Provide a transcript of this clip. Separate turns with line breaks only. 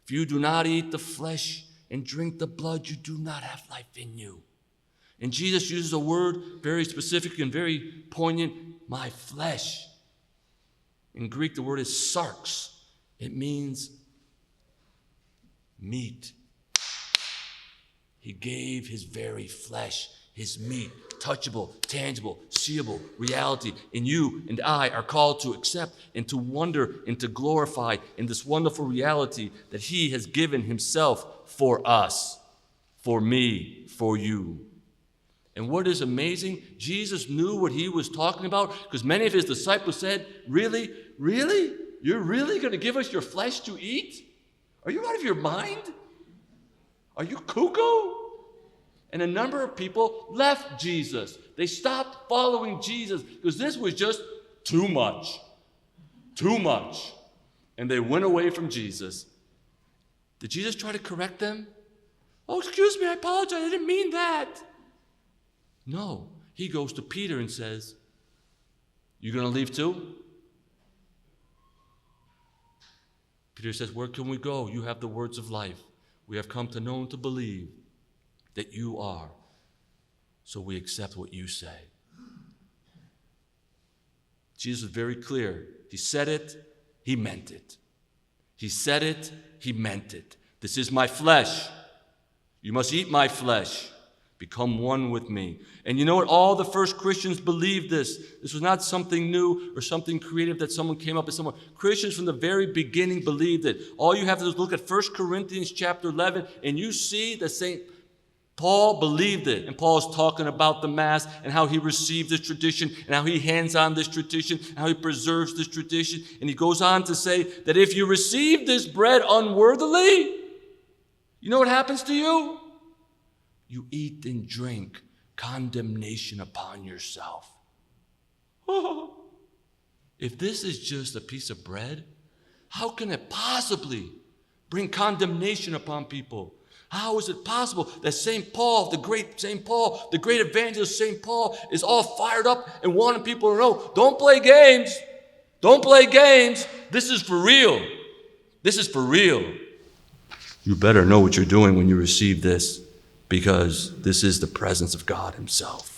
If you do not eat the flesh and drink the blood, you do not have life in you. And Jesus uses a word very specific and very poignant, my flesh. In Greek, the word is sarx. It means meat. He gave his very flesh, his meat, touchable, tangible, seeable reality. And you and I are called to accept and to wonder and to glorify in this wonderful reality that he has given himself for us, for me, for you. And what is amazing, Jesus knew what he was talking about, because many of his disciples said, really? Really? You're really going to give us your flesh to eat? Are you out of your mind? Are you cuckoo? And a number of people left Jesus. They stopped following Jesus because this was just too much. Too much. And they went away from Jesus. Did Jesus try to correct them? Oh, excuse me, I apologize. I didn't mean that. No. He goes to Peter and says, you going to leave too? Peter says, where can we go? You have the words of life. We have come to know and to believe that you are. So we accept what you say. Jesus was very clear. He said it, he meant it. He said it, he meant it. This is my flesh. You must eat my flesh. Become one with me. And you know what? All the first Christians believed this. This was not something new or something creative that someone came up with somewhere. Christians from the very beginning believed it. All you have to do is look at 1 Corinthians chapter 11, and you see that St. Paul believed it. And Paul is talking about the Mass and how he received this tradition and how he hands on this tradition and how he preserves this tradition. And he goes on to say that if you receive this bread unworthily, you know what happens to you? You eat and drink condemnation upon yourself. Oh, if this is just a piece of bread, how can it possibly bring condemnation upon people? How is it possible that St. Paul, the great evangelist St. Paul, is all fired up and wanting people to know, don't play games. Don't play games. This is for real. This is for real. You better know what you're doing when you receive this, because this is the presence of God himself.